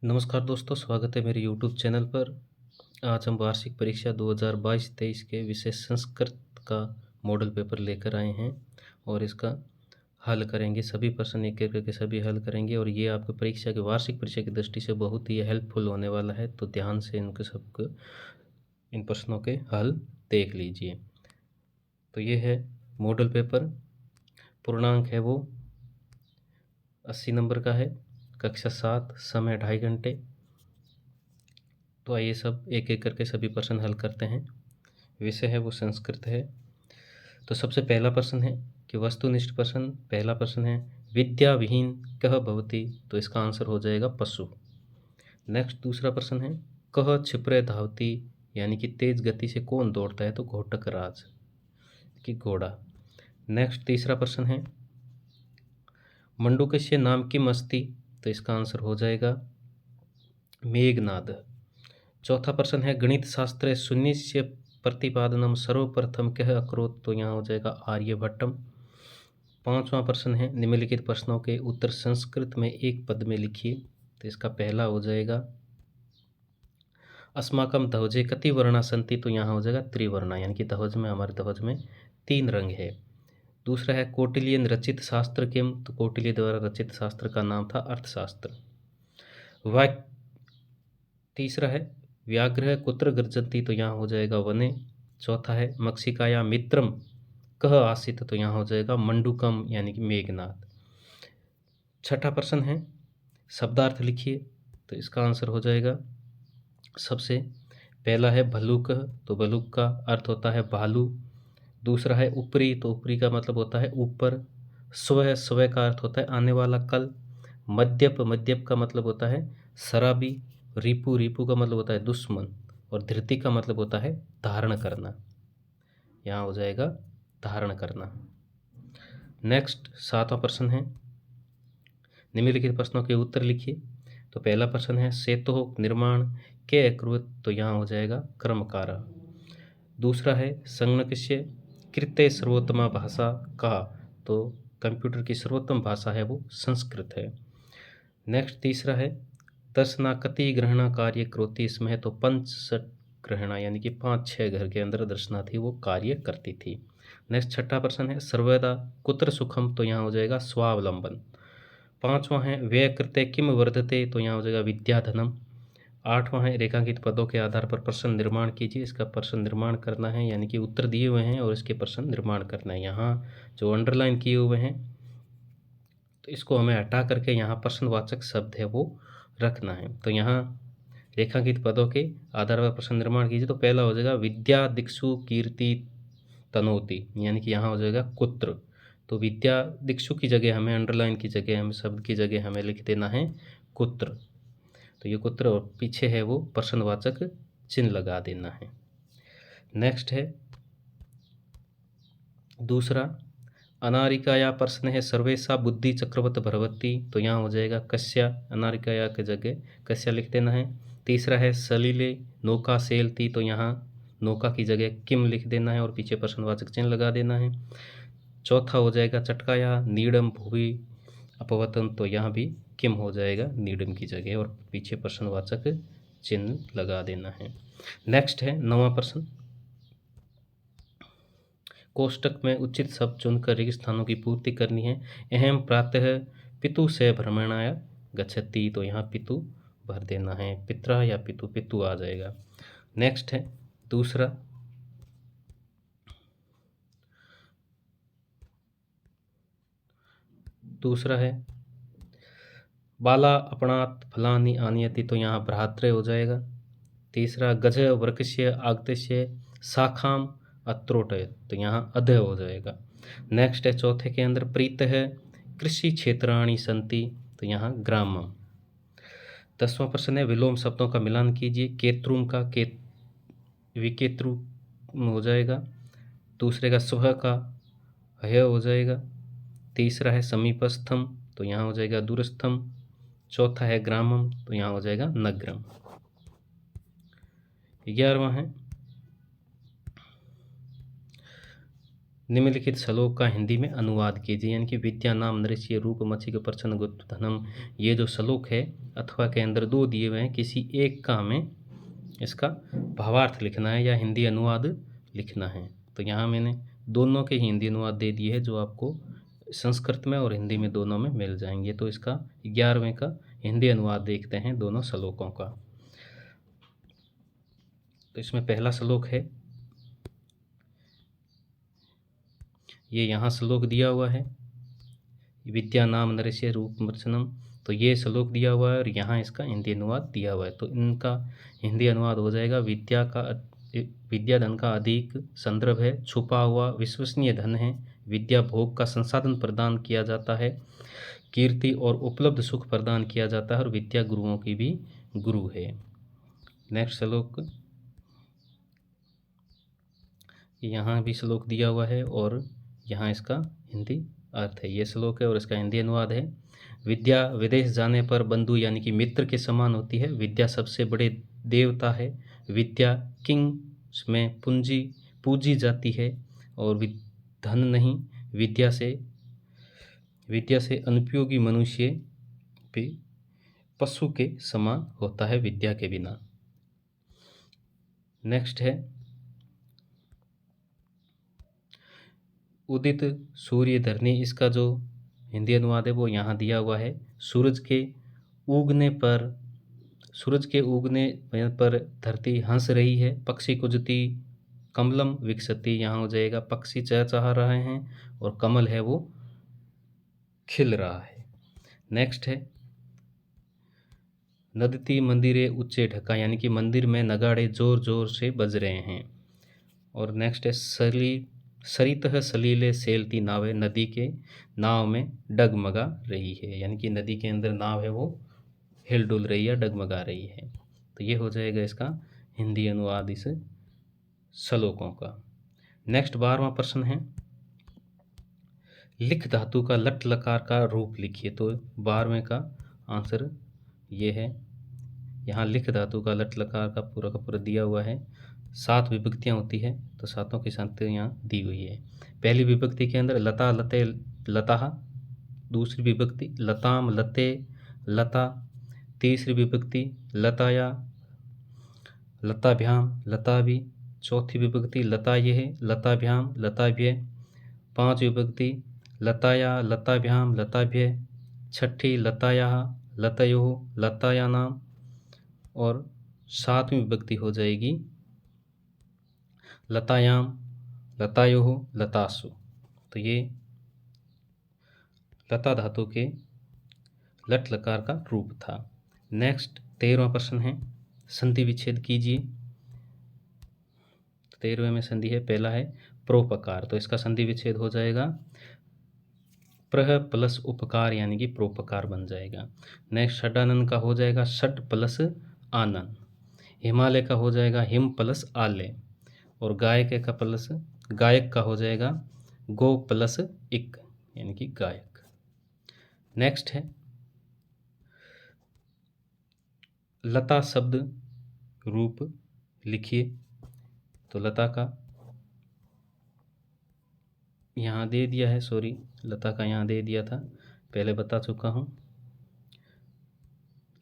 नमस्कार दोस्तों, स्वागत है मेरे यूट्यूब चैनल पर। आज हम वार्षिक परीक्षा 2022-23 के विषय संस्कृत का मॉडल पेपर लेकर आए हैं और इसका हल करेंगे। सभी प्रश्न एक-एक करके सभी हल करेंगे और ये आपकी परीक्षा की वार्षिक परीक्षा की दृष्टि से बहुत ही हेल्पफुल होने वाला है, तो ध्यान से इनके सबको इन प्रश्नों के हल देख लीजिए। तो ये है मॉडल पेपर, पूर्णांक है वो 80 नंबर का है, कक्षा 7, समय 2.5 घंटे। तो आइए सब एक-एक करके सभी प्रश्न हल करते हैं। विषय है वो संस्कृत है। तो सबसे पहला प्रश्न है कि वस्तुनिष्ठ प्रश्न। पहला प्रश्न है विद्या विहीन कः भवति, तो इसका आंसर हो जाएगा पशु। नेक्स्ट दूसरा प्रश्न है कः क्षिप्रे धावति, यानी कि तेज गति से कौन दौड़ता है, तो घोटक राज कि घोड़ा। नेक्स्ट तीसरा प्रश्न है मंडूकस्य नाम किम अस्ति, तो इसका आंसर हो जाएगा मेघनाद। चौथा प्रश्न है गणित शास्त्रे शून्यस्य प्रतिपादनम सर्वप्रथम कः अकरोत्, तो यहाँ हो जाएगा आर्यभट्टम। पांचवा प्रश्न है निम्नलिखित प्रश्नों के उत्तर संस्कृत में एक पद में लिखिए, तो इसका पहला हो जाएगा अस्माकं ध्वजे कति वर्णा सन्ति, तो यहाँ हो जाएगा त्रिवर्णा, यानी कि ध्वज में हमारे ध्वज में 3 रंग है। दूसरा है कौटिल्यन रचित शास्त्र किम, तो कौटिल्य द्वारा रचित शास्त्र का नाम था अर्थशास्त्र। वाक्य तीसरा है व्याघ्र कुत्र गर्जन्ति, तो यहाँ हो जाएगा वने। चौथा है मक्षिकाया मित्रम कः आसीत्, तो यहाँ हो जाएगा मंडूकम, यानी कि मेघनाद। छठा प्रश्न है शब्दार्थ लिखिए, तो इसका आंसर हो जाएगा सबसे पहला है भल्लूक, तो भल्लूक का अर्थ होता है भालू। दूसरा है ऊपरी, तो ऊपरी का मतलब होता है ऊपर। स्व, स्व का अर्थ होता है आने वाला कल। मद्यप, मद्यप का मतलब होता है शराबी। रिपु, रिपु का मतलब होता है दुश्मन। और धृति का मतलब होता है धारण करना, यहाँ हो जाएगा धारण करना। नेक्स्ट सातवां प्रश्न है निम्नलिखित प्रश्नों के उत्तर लिखिए। तो पहला प्रश्न है सेतु निर्माण के अकृत, तो यहाँ हो जाएगा कर्मकार। दूसरा है संगणकस्य कृते सर्वोत्तमा भाषा का, तो कंप्यूटर की सर्वोत्तम भाषा है वो संस्कृत है। नेक्स्ट तीसरा है दर्शनाकति ग्रहणा कार्य करोति, इसमें है तो पंच ग्रहणा, यानी कि 5-6 घर के अंदर दर्शना थी वो कार्य करती थी। नेक्स्ट छठा प्रश्न है सर्वदा कुत्र सुखम, तो यहाँ हो जाएगा स्वावलंबन। पांचवा है व्यय कृत्य किम वर्धते, तो यहाँ हो जाएगा विद्याधनम। आठवां है रेखांकित पदों के आधार पर प्रश्न निर्माण कीजिए, इसका प्रश्न निर्माण करना है, यानी कि उत्तर दिए हुए हैं और इसके प्रश्न निर्माण करना है। यहाँ जो अंडरलाइन किए हुए हैं तो इसको हमें हटा करके यहाँ प्रश्नवाचक शब्द है वो रखना है। तो यहाँ रेखांकित पदों के आधार पर प्रश्न निर्माण कीजिए। तो पहला हो जाएगा विद्या दिक्षु कीर्ति तनोति, यानी कि यहाँ हो जाएगा कुत्र। तो विद्या दिक्षु की जगह हमें अंडरलाइन की जगह हमें शब्द की जगह हमें लिख देना है कुत्र। तो ये कुत्र और पीछे है वो प्रश्नवाचक चिन्ह लगा देना है। नेक्स्ट है दूसरा अनारिकाया प्रश्न है सर्वेशा बुद्धि चक्रवत भरवती, तो यहाँ हो जाएगा कस्या, अनारिकाया की जगह कस्या लिख देना है। तीसरा है सलीले नौका सेलती, तो यहाँ नौका की जगह किम लिख देना है और पीछे प्रश्नवाचक चिन्ह लगा देना है। चौथा हो जाएगा चटकाया नीडम भूवि अपवतन, तो यहाँ भी किम हो जाएगा नीडम की जगह और पीछे प्रश्नवाचक चिन्ह लगा देना है। नेक्स्ट है 9वां प्रश्न कोष्टक में उचित शब्द चुनकर रिक्त स्थानों की पूर्ति करनी है। अहम प्रातः पितु से भ्रमणाय गच्छति, तो यहाँ पितु भर देना है, पित्रा या पितु, पितु आ जाएगा। नेक्स्ट है दूसरा है बाला अपनात फलानी आनियति, तो यहाँ भ्रातृ हो जाएगा। तीसरा गज वृक्षस्य आगतस्य शाखाम अत्रोटयत, तो यहाँ अध हो जाएगा। नेक्स्ट है चौथे के अंदर प्रीत है कृषि क्षेत्राणि संति, तो यहाँ ग्रामम। 10वां प्रश्न है विलोम शब्दों का मिलान कीजिए। केत्रुम का विकेत्रु हो जाएगा। दूसरे का स्वह का हय हो जाएगा। तीसरा है समीपस्थम, तो यहाँ हो जाएगा दूरस्थम। चौथा है ग्रामम, तो यहाँ हो जाएगा नगरम। 11वां है निम्नलिखित श्लोक का हिंदी में अनुवाद कीजिए, यानी कि विद्या नाम नृस्य रूप मचिक प्रचन्न गुप्त धनम। ये जो श्लोक है अथवा के अंदर दो दिए हुए हैं, किसी एक का हमें इसका भावार्थ लिखना है या हिंदी अनुवाद लिखना है। तो यहाँ मैंने दोनों के हिंदी अनुवाद दे दिए हैं, जो आपको संस्कृत में और हिंदी में दोनों में मिल जाएंगे। तो इसका 11वें का हिंदी अनुवाद देखते हैं दोनों श्लोकों का। तो इसमें पहला श्लोक है, ये यहाँ श्लोक दिया हुआ है, विद्या नाम नरस्य रूप वचनम। तो ये श्लोक दिया हुआ है और यहाँ इसका हिंदी अनुवाद दिया हुआ है। तो इनका हिंदी अनुवाद हो जाएगा, विद्या धन का अधिक संदर्भ है, छुपा हुआ विश्वसनीय धन है, विद्या भोग का संसाधन प्रदान किया जाता है, कीर्ति और उपलब्ध सुख प्रदान किया जाता है और विद्या गुरुओं की भी गुरु है। नेक्स्ट श्लोक, यहाँ भी श्लोक दिया हुआ है और यहाँ इसका हिंदी अर्थ है। ये श्लोक है और इसका हिंदी अनुवाद है, विद्या विदेश जाने पर बंधु यानी कि मित्र के समान होती है, विद्या सबसे बड़े देवता है, विद्या किंग में पूजी जाती है और धन नहीं, विद्या से अनुपयोगी मनुष्य भी पशु के समान होता है विद्या के बिना। नेक्स्ट है, उदित सूर्य धरनी, इसका जो हिंदी अनुवाद है वो यहाँ दिया हुआ है, सूरज के उगने पर धरती हंस रही है, पक्षी कुजती कमलम विकसती, यहाँ हो जाएगा पक्षी चहचहा रहे हैं और कमल है वो खिल रहा है। नेक्स्ट है, नदती मंदिरे उच्चे ढका, यानी कि मंदिर में नगाड़े जोर जोर से बज रहे हैं। और नेक्स्ट है, सरितः सलीले सेलती नावें, नदी के नाव में डगमगा रही है, यानी कि नदी के अंदर नाव है वो हिल डुल रही है, डगमगा रही है। तो ये हो जाएगा इसका हिंदी अनुवाद इस श्लोकों का। नेक्स्ट 12वां प्रश्न है, लिख धातु का लट लकार का रूप लिखिए। तो 12वें का आंसर ये है, यहाँ लिख धातु का लट लकार का पूरा दिया हुआ है। 7 विभक्तियाँ होती है, तो 7 की संख्या यहाँ दी हुई है। पहली विभक्ति के अंदर लता लते लता, दूसरी विभक्ति लताम लते लता, तीसरी विभक्ति लताया लताभ्याम लताभि, चौथी विभक्ति लता यह लताभ्याम लताभ्य, 5 विभक्ति लताया लताभ्याम लताभ्य, छठी लताया लतयो लतायानाम और 7वीं विभक्ति हो जाएगी लतायाम लतायो लतासु। तो ये लता धातु के लट लकार का रूप था। नेक्स्ट 13वां प्रश्न है, संधि विच्छेद कीजिए। 13वें में संधि है, पहला है प्रोपकार, तो इसका संधि विच्छेद हो जाएगा प्रह प्लस उपकार, यानी कि प्रोपकार बन जाएगा। नेक्स्ट षडानन का हो जाएगा षड प्लस आनन, हिमालय का हो जाएगा हिम प्लस आले और गायक का हो जाएगा गो प्लस इक, यानी कि गायक। नेक्स्ट है, लता शब्द रूप लिखिए। तो लता का यहाँ दे दिया है, लता का यहाँ दे दिया था, पहले बता चुका हूँ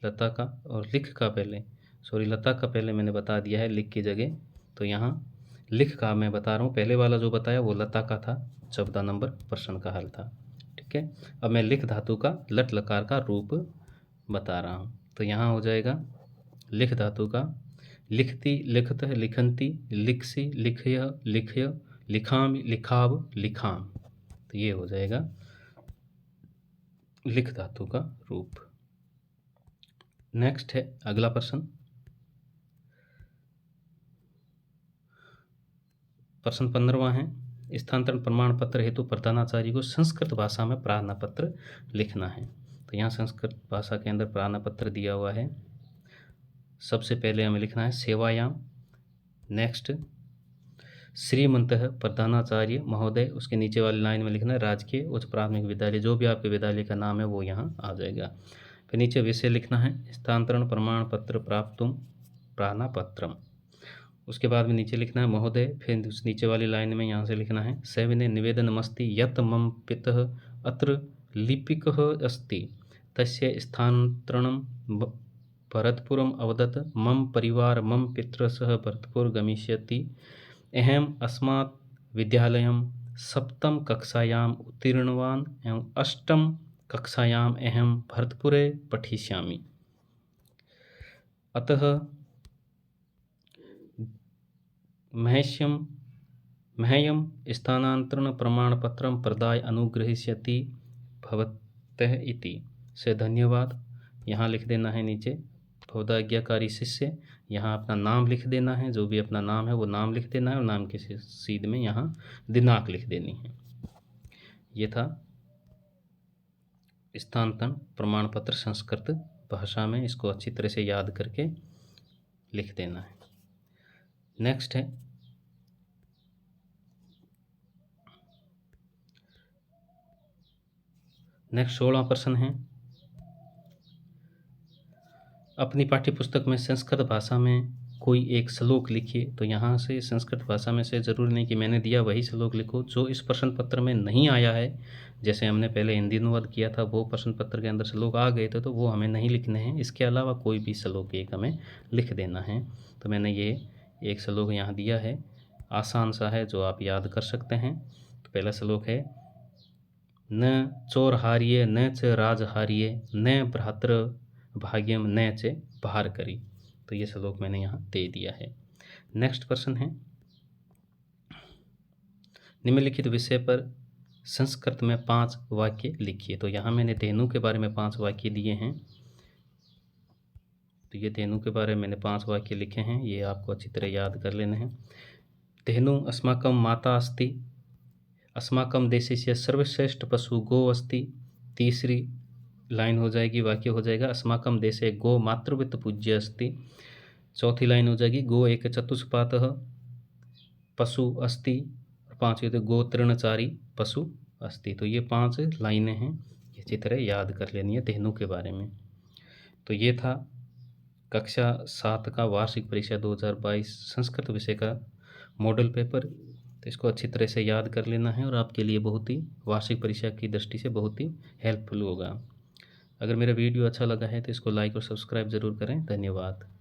लता का, और लता का पहले मैंने बता दिया है लिख की जगह। तो यहाँ लिख का मैं बता रहा हूँ, पहले वाला जो बताया वो लता का था, 14 नंबर प्रश्न का हल था। ठीक है, अब मैं लिख धातु का लट लकार का रूप बता रहा हूँ। तो यहाँ हो जाएगा लिख धातु का लिखती लिखतः लिखंती लिखसी लिखय लिखय लिखाम लिखाव लिखाम। तो ये हो जाएगा लिख धातु का रूप। नेक्स्ट है अगला प्रश्न, प्रश्न 15वां है, स्थानांतरण प्रमाण पत्र हेतु प्रधानाचार्य को संस्कृत भाषा में प्रार्थना पत्र लिखना है। तो यहाँ संस्कृत भाषा के अंदर प्रार्थना पत्र दिया हुआ है। सबसे पहले हमें लिखना है सेवायाम, नेक्स्ट श्रीमंतः प्रधानाचार्य महोदय, उसके नीचे वाली लाइन में लिखना है राजकीय उच्च प्राथमिक विद्यालय, जो भी आपके विद्यालय का नाम है वो यहाँ आ जाएगा। फिर नीचे विषय लिखना है स्थानांतरण प्रमाण पत्र प्राप्तुम प्रार्थना पत्रम, उसके बाद में नीचे लिखना है महोदय, फिर उस नीचे वाली लाइन में यहाँ से लिखना है सविनय निवेदनमस्ति यत् मम पितः अत्र लिपिकः अस्ति तस्य स्थानान्तरणं भरतपुरम् अवदत् मम परिवार मम पितरः सह भरतपुर गमिष्यति अहम् अस्मात् विद्यालयं सप्तम कक्षायाम् उत्तीर्णवान् एवं अष्टम कक्षायाम् अहं भरतपुरे पठिष्यामि। अतः मह्यं स्थानान्तरणप्रमाणपत्रं प्रदाय अनुग्रहीष्यति भवतः इति। से धन्यवाद यहाँ लिख देना है नीचे भवदाज्ञाकारी शिष्य, यहाँ अपना नाम लिख देना है, जो भी अपना नाम है वो नाम लिख देना है और नाम के सीध में यहाँ दिनांक लिख देनी है। ये था स्थानांतरण प्रमाण पत्र संस्कृत भाषा में, इसको अच्छी तरह से याद करके लिख देना है। नेक्स्ट है नेक्स्ट 16वां प्रश्न है अपनी पाठ्य पुस्तक में संस्कृत भाषा में कोई एक श्लोक लिखिए। तो यहाँ से संस्कृत भाषा में से ज़रूरी नहीं कि मैंने दिया वही श्लोक लिखो, जो इस प्रश्न पत्र में नहीं आया है। जैसे हमने पहले हिंदी अनुवाद किया था, वो प्रश्न पत्र के अंदर श्लोक आ गए थे तो वो हमें नहीं लिखने हैं। इसके अलावा कोई भी श्लोक एक हमें लिख देना है। तो मैंने ये एक श्लोक यहाँ दिया है, आसान सा है जो आप याद कर सकते हैं। तो पहला श्लोक है न चोर हारिये न च राज हारिये न भ्रातृ भाग्यम न च भार करी। तो ये श्लोक मैंने यहाँ दे दिया है। नेक्स्ट प्रश्न है निम्नलिखित विषय पर संस्कृत में 5 वाक्य लिखिए। तो यहाँ मैंने धेनु के बारे में 5 वाक्य दिए हैं। तो ये धेनु के बारे में मैंने 5 वाक्य लिखे हैं, ये आपको अच्छी तरह याद कर लेने हैं। धेनु अस्माकं माता अस्ति, अस्माकं देशस्य सर्वश्रेष्ठ पशु गो अस्ति। तीसरी लाइन हो जाएगी, वाक्य हो जाएगा अस्माकं देशे गो मातृवत् पूज्य अस्ति। चौथी लाइन हो जाएगी गो एक चतुष्पातः पशु अस्ति। और पांचवी तो गो तृणचारी पशु अस्ति। तो ये 5 लाइनें हैं, इसी तरह याद कर लेनी है धेनु के बारे में। तो ये था कक्षा 7 का वार्षिक परीक्षा 2022 संस्कृत विषय का मॉडल पेपर। तो इसको अच्छी तरह से याद कर लेना है और आपके लिए बहुत ही वार्षिक परीक्षा की दृष्टि से बहुत ही हेल्पफुल होगा। अगर मेरा वीडियो अच्छा लगा है तो इसको लाइक और सब्सक्राइब ज़रूर करें। धन्यवाद।